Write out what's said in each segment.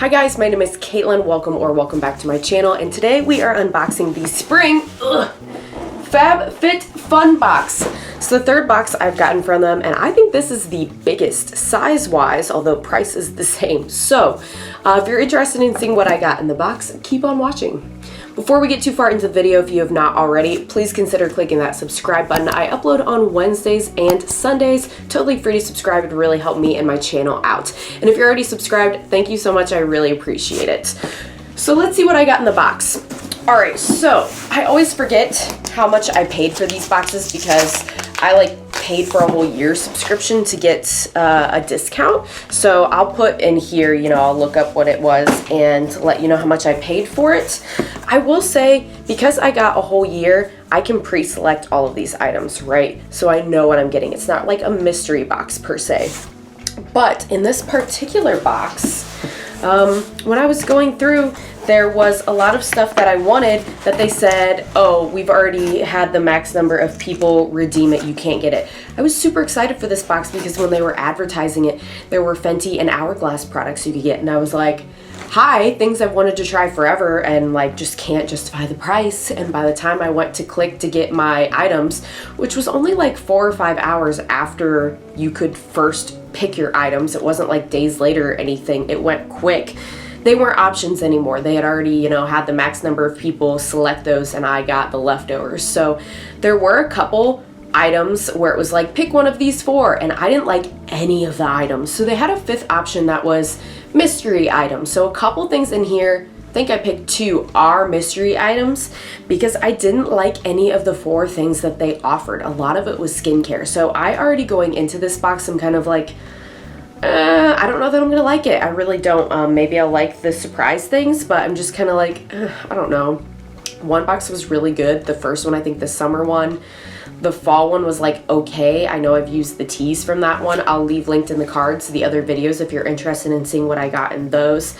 Hi guys, my name is Caitlin. Welcome back to my channel, and today we are unboxing the Spring Fab Fit Fun box. It's the third box I've gotten from them, and I think this is the biggest size-wise, although price is the same. So, if you're interested in seeing what I got in the box, keep on watching. Before we get too far into the video, if you have not already, please consider clicking that subscribe button. I upload on Wednesdays and Sundays. Totally free to subscribe. It would really help me and my channel out. And if you're already subscribed, thank you so much. I really appreciate it. So let's see what I got in the box. All right, so I always forget how much I paid for these boxes because I paid for a whole year subscription to get a discount. So I'll put in here, I'll look up what it was and let you know how much I paid for it. I will say, because I got a whole year, I can pre-select all of these items, right? So I know what I'm getting. It's not like a mystery box per se. But in this particular box, when I was going through, there was a lot of stuff that I wanted that they said, oh, we've already had the max number of people redeem it, you can't get it. I was super excited for this box because when they were advertising it, there were Fenty and Hourglass products you could get, and I was like, hi, things I've wanted to try forever and just can't justify the price. And by the time I went to click to get my items, which was only 4 or 5 hours after you could first pick your items, it wasn't like days later or anything, it went quick. They weren't options anymore. They had already, had the max number of people select those, and I got the leftovers. So there were a couple items where it was like, pick one of these 4, and I didn't like any of the items. So they had a 5th option that was mystery items. So a couple things in here, I think I picked 2, are mystery items because I didn't like any of the 4 things that they offered. A lot of it was skincare. So I already going into this box, I'm kind of like, I don't know that I'm gonna like it. I really don't. Maybe I'll like the surprise things, but I'm just kind of like, I don't know. One box was really good. The first one, I think the summer one. The fall one was okay. I know I've used the teas from that one. I'll leave linked in the cards the other videos if you're interested in seeing what I got in those.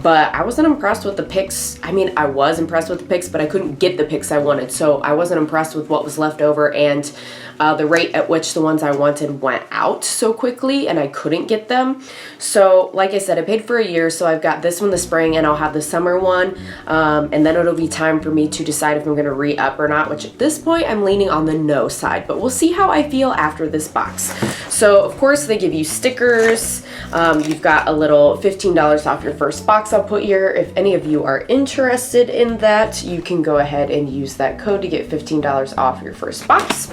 But I wasn't impressed with the picks. I mean, I was impressed with the picks, but I couldn't get the picks I wanted. So I wasn't impressed with what was left over and the rate at which the ones I wanted went out so quickly and I couldn't get them. So like I said, I paid for a year. So I've got this one, the spring, and I'll have the summer one. And then it'll be time for me to decide if I'm going to re-up or not, which at this point I'm leaning on the no side, but we'll see how I feel after this box. So of course they give you stickers. You've got a little $15 off your first box I'll put here. If any of you are interested in that, you can go ahead and use that code to get $15 off your first box.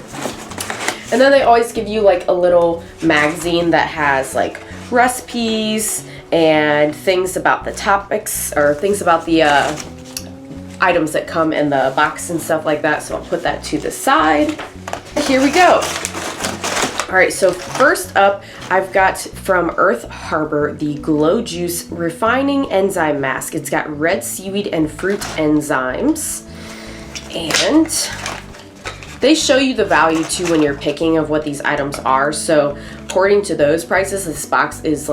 And then they always give you a little magazine that has recipes and things about the topics or things about the items that come in the box and stuff like that. So I'll put that to the side. Here we go. All right, so first up, I've got from Earth Harbor the Glow Juice Refining Enzyme Mask. It's got red seaweed and fruit enzymes. And they show you the value too when you're picking of what these items are. So according to those prices, this box is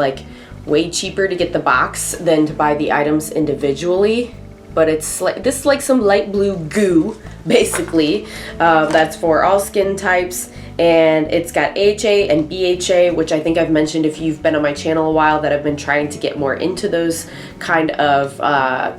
way cheaper to get the box than to buy the items individually. But it's this is some light blue goo, basically. That's for all skin types. And it's got AHA and BHA, which I think I've mentioned if you've been on my channel a while that I've been trying to get more into those kind of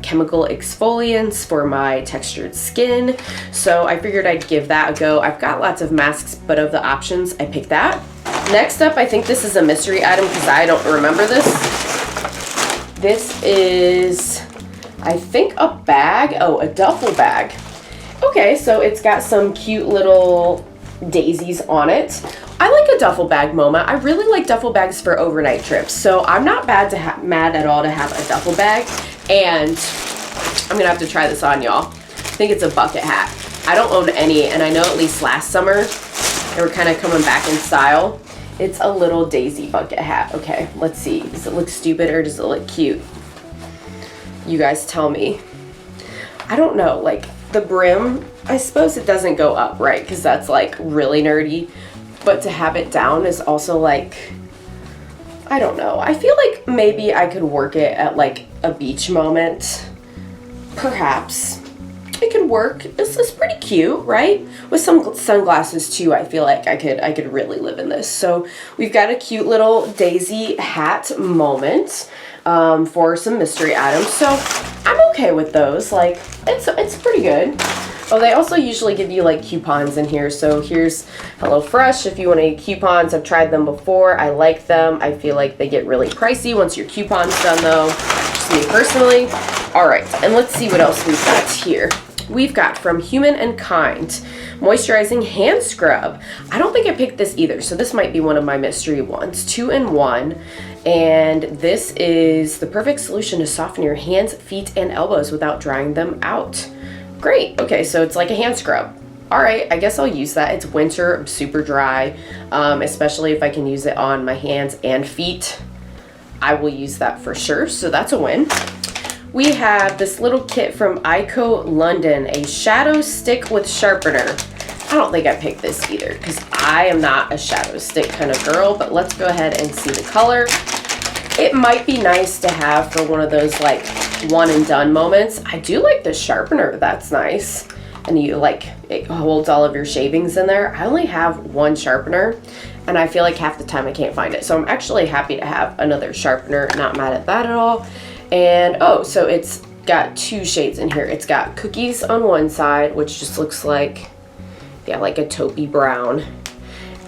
chemical exfoliants for my textured skin. So I figured I'd give that a go. I've got lots of masks, but of the options, I picked that. Next up, I think this is a mystery item because I don't remember this. This is, I think, a bag. Oh, a duffel bag. Okay, so it's got some cute little daisies on it. I like a duffel bag moment. I really like duffel bags for overnight trips, so I'm not mad at all to have a duffel bag. And I'm gonna have to try this on, y'all. I think it's a bucket hat. I don't own any, and I know at least last summer they were kind of coming back in style. It's a little daisy bucket hat. Okay, let's see. Does it look stupid or does it look cute? You guys tell me. I don't know, the brim, I suppose it doesn't go up, right? Because that's really nerdy. But to have it down is also I don't know. I feel like maybe I could work it at a beach moment. Perhaps. It could work. It's pretty cute, right? With some sunglasses too, I feel like I could really live in this. So we've got a cute little daisy hat moment. for some mystery items. So I'm okay with those. Like, it's pretty good. Oh, they also usually give you like coupons in here. So here's HelloFresh if you want any coupons. I've tried them before. I like them. I feel like they get really pricey once your coupon's done though. Just me personally. All right, and let's see what else we've got here. We've got from Human and Kind, Moisturizing Hand Scrub. I don't think I picked this either, so this might be one of my mystery ones. 2-in-1, and this is the perfect solution to soften your hands, feet, and elbows without drying them out. Great. Okay, so it's like a hand scrub. All right, I guess I'll use that. It's winter, I'm super dry, especially if I can use it on my hands and feet. I will use that for sure, so that's a win. We have this little kit from Ico London, a shadow stick with sharpener. I don't think I picked this either because I am not a shadow stick kind of girl, but let's go ahead and see the color. It might be nice to have for one of those like one and done moments. I do like the sharpener, that's nice. And you like, it holds all of your shavings in there. I only have one sharpener and I feel like half the time I can't find it. So I'm actually happy to have another sharpener, not mad at that at all. And oh, so it's got 2 shades in here. It's got Cookies on one side, which just looks like, yeah, like a taupey brown.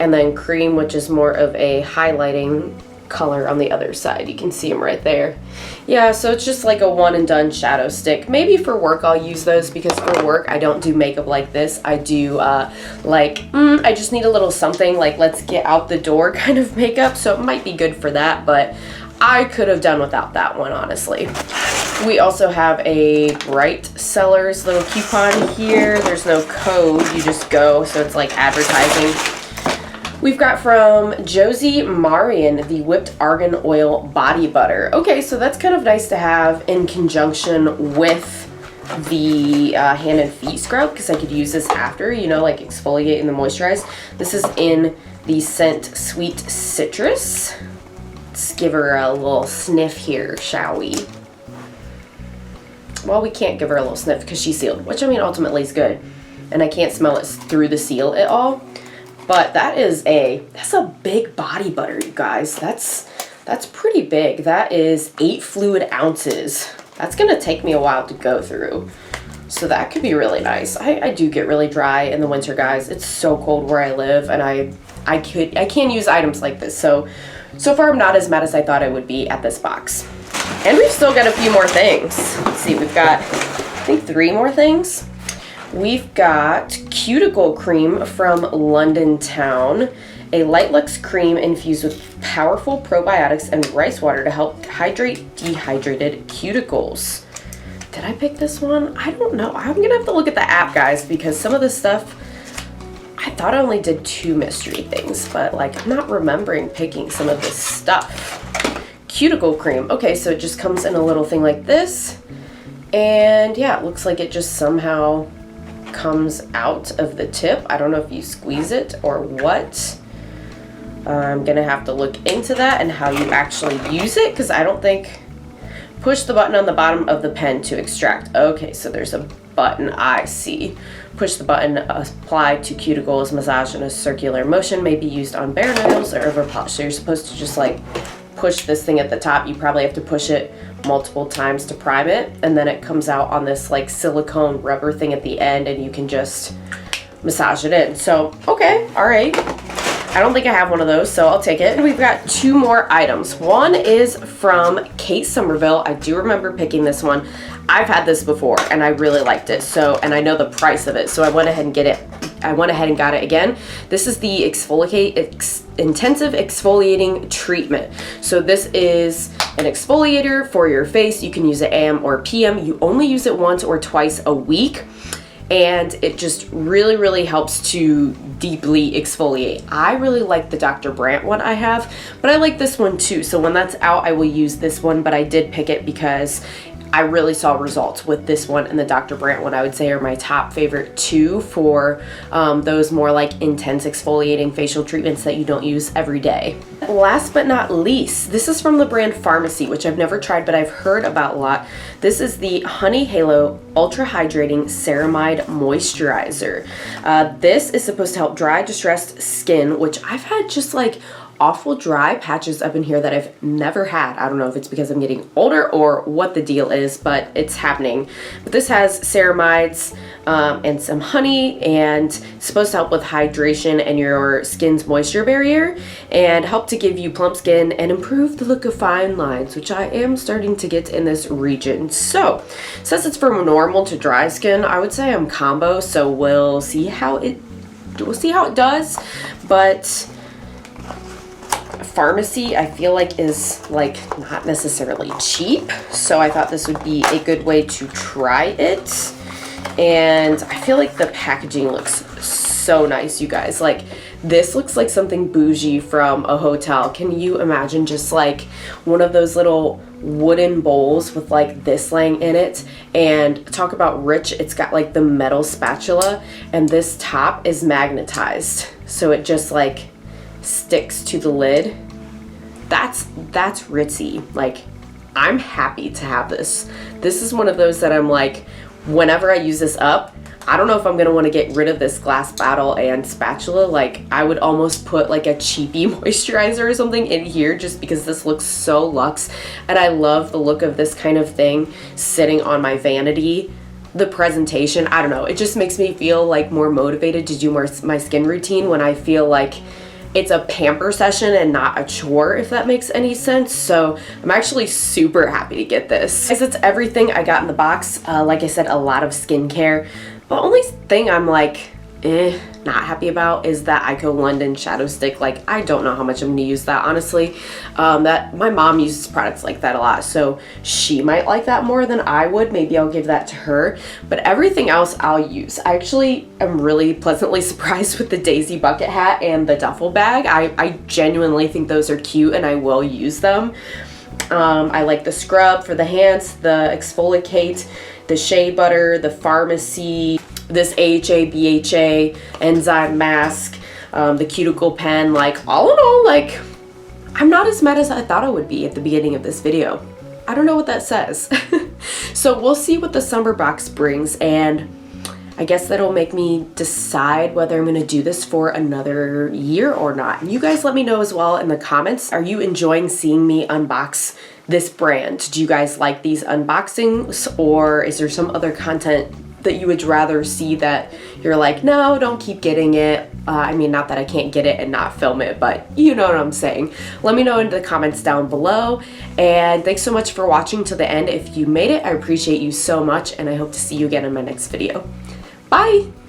And then Cream, which is more of a highlighting color on the other side. You can see them right there. Yeah, so it's just like a one and done shadow stick. Maybe for work I'll use those because for work I don't do makeup like this. I do I just need a little something like let's get out the door kind of makeup. So it might be good for that, but I could have done without that one, honestly. We also have a Bright Sellers little coupon here. There's no code, you just go, so it's like advertising. We've got from Josie Marion, the Whipped Argan Oil Body Butter. Okay, so that's kind of nice to have in conjunction with the hand and feet scrub because I could use this after, you know, like exfoliate and then moisturize. This is in the scent Sweet Citrus. Let's give her a little sniff here, shall we? Well, we can't give her a little sniff because she's sealed, which I mean ultimately is good. And I can't smell it through the seal at all. But that's a big body butter, you guys. That's pretty big. That is 8 fluid ounces. That's gonna take me a while to go through. So that could be really nice. I do get really dry in the winter, guys. It's so cold where I live and I can't use items like this. So far I'm not as mad as I thought I would be at this box. And we've still got a few more things. Let's see, we've got, I think 3 more things. We've got Cuticle Cream from London Town, a light luxe cream infused with powerful probiotics and rice water to help hydrate dehydrated cuticles. Did I pick this one? I don't know. I'm gonna have to look at the app, guys, because some of this stuff, I thought I only did 2 mystery things, but like I'm not remembering picking some of this stuff. Cuticle Cream. Okay, so it just comes in a little thing like this. And yeah, it looks like it just somehow comes out of the tip. I don't know if you squeeze it or what. I'm gonna have to look into that and how you actually use it because I don't think. Push the button on the bottom of the pen to extract. Okay, so there's a button, I see. Push the button, apply to cuticles, massage in a circular motion, may be used on bare nails or over polish. So you're supposed to just like push this thing at the top. You probably have to push it multiple times to prime it, and then it comes out on this like silicone rubber thing at the end and you can just massage it in. So, okay, all right. I don't think I have one of those, so I'll take it. And we've got 2 more items. One is from Kate Somerville. I do remember picking this one. I've had this before and I really liked it. So, and I know the price of it, so I went ahead and got it again. This is the Intensive Exfoliating Treatment. So this is an exfoliator for your face. You can use it AM or PM. You only use it once or twice a week. And it just really, really helps to deeply exfoliate. I really like the Dr. Brandt one I have, but I like this one too. So when that's out, I will use this one, but I did pick it because I really saw results with this one and the Dr. Brandt one. I would say are my top favorite 2 for those more like intense exfoliating facial treatments that you don't use every day. Last but not least, this is from the brand Pharmacy, which I've never tried, but I've heard about a lot. This is the Honey Halo Ultra Hydrating Ceramide Moisturizer. This is supposed to help dry, distressed skin, which I've had just like awful dry patches up in here that I've never had. I don't know if it's because I'm getting older or what the deal is, but it's happening. But this has ceramides and some honey, and it's supposed to help with hydration and your skin's moisture barrier and help to give you plump skin and improve the look of fine lines, which I am starting to get in this region. So since it's from normal to dry skin, I would say I'm combo, so we'll see how it does. But Pharmacy, I feel like, is like not necessarily cheap, so I thought this would be a good way to try it. And I feel like the packaging looks so nice, you guys. Like, this looks like something bougie from a hotel. Can you imagine just like one of those little wooden bowls with like this laying in it? And talk about rich, it's got like the metal spatula, and this top is magnetized, so it just like sticks to the lid. That's ritzy. Like, I'm happy to have this. This is one of those that I'm like, whenever I use this up, I don't know if I'm gonna want to get rid of this glass bottle and spatula. Like, I would almost put like a cheapy moisturizer or something in here just because this looks so luxe, and I love the look of this kind of thing sitting on my vanity. The presentation, I don't know, it just makes me feel like more motivated to do more my skin routine when I feel like it's a pamper session and not a chore, if that makes any sense. So I'm actually super happy to get this. Guys, that's everything I got in the box. Like I said, a lot of skincare. The only thing I'm like, not happy about is that Ico London Shadow Stick. Like, I don't know how much I'm gonna use that, honestly. That my mom uses products like that a lot, so she might like that more than I would. Maybe I'll give that to her, but everything else I'll use. I actually am really pleasantly surprised with the Daisy bucket hat and the duffel bag. I genuinely think those are cute and I will use them. I like the scrub for the hands, the exfoliate, the shea butter, the Pharmacy, this AHA, BHA, enzyme mask, the cuticle pen. Like, all in all, like, I'm not as mad as I thought I would be at the beginning of this video. I don't know what that says. So we'll see what the summer box brings, and I guess that'll make me decide whether I'm gonna do this for another year or not. And you guys let me know as well in the comments. Are you enjoying seeing me unbox this brand? Do you guys like these unboxings, or is there some other content that you would rather see that you're like, no, don't keep getting it? I mean, not that I can't get it and not film it, but you know what I'm saying. Let me know in the comments down below. And thanks so much for watching to the end. If you made it, I appreciate you so much, and I hope to see you again in my next video. Bye!